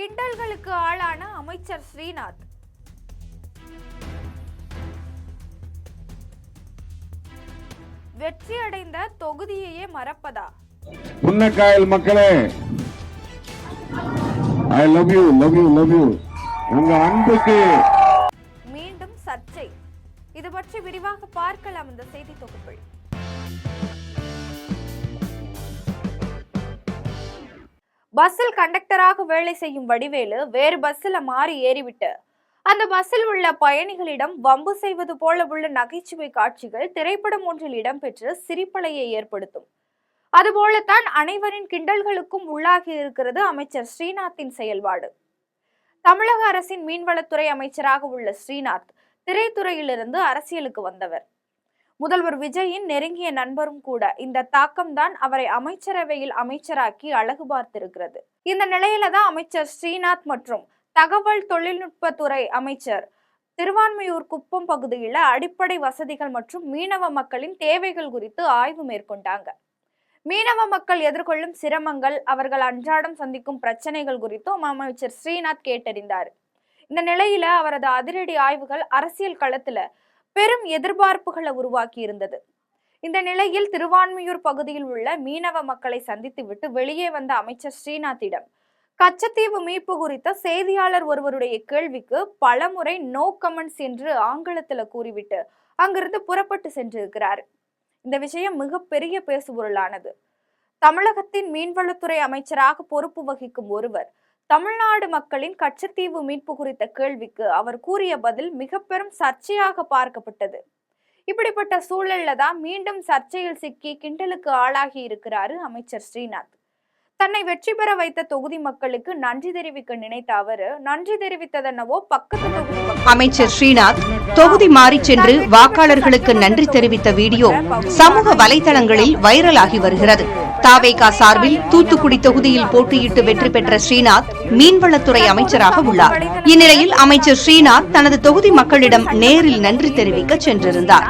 கிண்டல்களுக்கு ஆளான அமைச்சர் ஸ்ரீநாத். வெற்றி அடைந்த தொகுதியையே மறப்பதா? புன்னக்காயல் மக்களே, I love you, love you, love you. உங்க அன்புக்கு மீண்டும் சர்ச்சை. இது பற்றி விரிவாக பார்க்கலாம் இந்த செய்தி தொகுப்பில். பஸ்ஸில் கண்டக்டராக வேலை செய்யும் வடிவேலு வேறு பஸ்ஸில் மாறி ஏறிவிட்டு அந்த பஸ்ஸில் உள்ள பயணிகளிடம் வம்பு செய்வது போல உள்ள நகைச்சுவை காட்சிகள் திரைப்படம் ஒன்றில் இடம்பெற்று சிரிப்பலையை ஏற்படுத்தும். அதுபோலத்தான் அனைவரின் கிண்டல்களுக்கும் உள்ளாகி இருக்கிறது அமைச்சர் ஸ்ரீநாத்தின் செயல்பாடு. தமிழக அரசின் மீன்வளத்துறை அமைச்சராக உள்ள ஸ்ரீநாத் திரைத்துறையிலிருந்து அரசியலுக்கு வந்தவர். முதல்வர் விஜயின் நெருங்கிய நண்பரும் கூட. இந்த தாக்கம்தான் அவரை அமைச்சரவையில் அமைச்சராக்கி அழகு பார்த்திருக்கிறது. இந்த நிலையில தான் அமைச்சர் ஸ்ரீநாத் மற்றும் தகவல் தொழில்நுட்பத்துறை அமைச்சர் திருவான்மியூர் குப்பம் பகுதியில் அடிப்படை வசதிகள் மற்றும் மீனவ மக்களின் தேவைகள் குறித்து ஆய்வு மேற்கொண்டாங்க. மீனவ மக்கள் எதிர்கொள்ளும் சிரமங்கள், அவர்கள் அன்றாடம் சந்திக்கும் பிரச்சனைகள் குறித்தும் அமைச்சர் ஸ்ரீநாத் கேட்டறிந்தார். இந்த நிலையில அவரது அதிரடி ஆய்வுகள் அரசியல் களத்துல பெரும் எதிர்பார்ப்புகளை உருவாக்கி இருந்தது. இந்த நிலையில் திருவான்மியூர் பகுதியில் உள்ள மீனவ மக்களை சந்தித்து விட்டு வெளியே வந்த அமைச்சர் ஸ்ரீநாத்திடம் கச்சத்தீவு மீட்பு குறித்த செய்தியாளர் ஒருவருடைய கேள்விக்கு பலமுறை நோ கமெண்ட்ஸ் என்று ஆங்கிலத்துல கூறிவிட்டு அங்கிருந்து புறப்பட்டு சென்றிருக்கிறார். இந்த விஷயம் மிகப்பெரிய பேசுபொருளானது. தமிழகத்தின் மீன்வளத்துறை அமைச்சராக பொறுப்பு வகிக்கும் ஒருவர் தமிழ்நாடு மக்களின் கச்சத்தீவு மீட்பு குறித்த கேள்விக்கு அவர் கூறிய பதில் மிக பெரும் சர்ச்சையாக பார்க்கப்பட்டது. இப்படிப்பட்ட சூழல்ல தான் மீண்டும் சர்ச்சையில் சிக்கி கிண்டலுக்கு ஆளாகி இருக்கிறாரு அமைச்சர் ஸ்ரீநாத். தன்னை வெற்றி பெற வைத்த தொகுதி மக்களுக்கு நன்றி தெரிவிக்க நினைத்த அவர் நன்றி தெரிவித்ததென்னவோ பக்கத்து தொகுதி. அமைச்சர் ஸ்ரீநாத் தொகுதி மாறி சென்று வாக்காளர்களுக்கு நன்றி தெரிவித்த வீடியோ சமூக வலைதளங்களில் வைரலாகி வருகிறது. தாவேகா சார்பில் தூத்துக்குடி தொகுதியில் போட்டியிட்டு வெற்றி பெற்ற ஸ்ரீநாத் மீன்வளத்துறை அமைச்சராக உள்ளார். இந்நிலையில் அமைச்சர் ஸ்ரீநாத் தனது தொகுதி மக்களிடம் நேரில் நன்றி தெரிவிக்க சென்றிருந்தார்.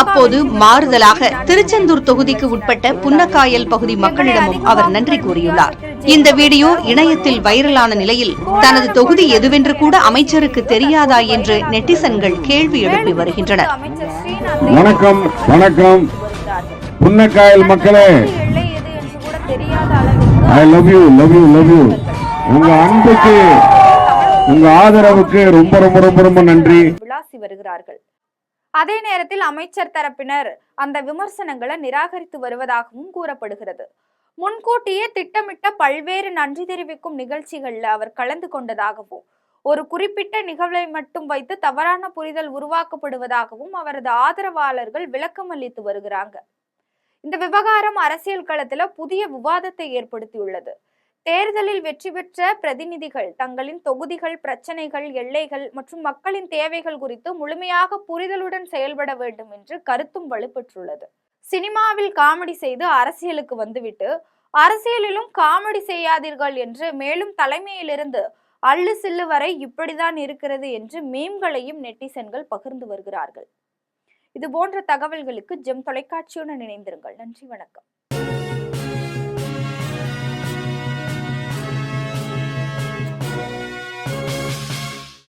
அப்போது மாறுதலாக திருச்செந்தூர் தொகுதிக்கு உட்பட்ட புன்னக்காயல் பகுதி மக்களிடமும் அவர் நன்றி கூறியுள்ளார். இந்த வீடியோ இணையத்தில் வைரலான நிலையில் தனது தொகுதி எதுவென்று கூட அமைச்சருக்கு தெரியாதா என்று நெட்டிசன்கள் கேள்வி எழுப்பி வருகின்றனர். வணக்கம் வணக்கம் புன்னக்காயல் மக்களே, I love you, love you, love you. உங்க அன்புக்கு, உங்க ஆதரவுக்கு ரொம்ப ரொம்ப ரொம்ப ரொம்ப நன்றி. விளாசி வருகிறார்கள். அதே நேரத்தில் அமைச்சர் தரப்பினர் அந்த விமர்சனங்களை நிராகரித்து வருவதாகவும் கூறப்படுகிறது. முன்கூட்டியே திட்டமிட்ட பல்வேறு நன்றி தெரிவிக்கும் நிகழ்ச்சிகள்ல அவர் கலந்து கொண்டதாகவும் ஒரு குறிப்பிட்ட நிகழ்வை மட்டும் வைத்து தவறான புரிதல் உருவாக்கப்படுவதாகவும் அவரது ஆதரவாளர்கள் விளக்கம் அளித்து வருகிறாங்க. இந்த விவகாரம் அரசியல் களத்துல புதிய விவாதத்தை ஏற்படுத்தியுள்ளது. தேர்தலில் வெற்றி பெற்ற பிரதிநிதிகள் தங்களின் தொகுதிகள், பிரச்சனைகள், எல்லைகள் மற்றும் மக்களின் தேவைகள் குறித்து முழுமையாக புரிதலுடன் செயல்பட வேண்டும் என்று கருத்தும் வலுப்பெற்றுள்ளது. சினிமாவில் காமெடி செய்து அரசியலுக்கு வந்துவிட்டு அரசியலிலும் காமெடி செய்யாதீர்கள் என்று மேலும் தலைமையிலிருந்து அள்ளு சில்லு வரை இப்படிதான் இருக்கிறது என்று மீம்களையும் நெட்டிசன்கள் பகிர்ந்து வருகிறார்கள். இது போன்ற தகவல்களுக்கு ஜெம் தொலைக்காட்சியுடன் இணைந்திருங்கள். நன்றி, வணக்கம்.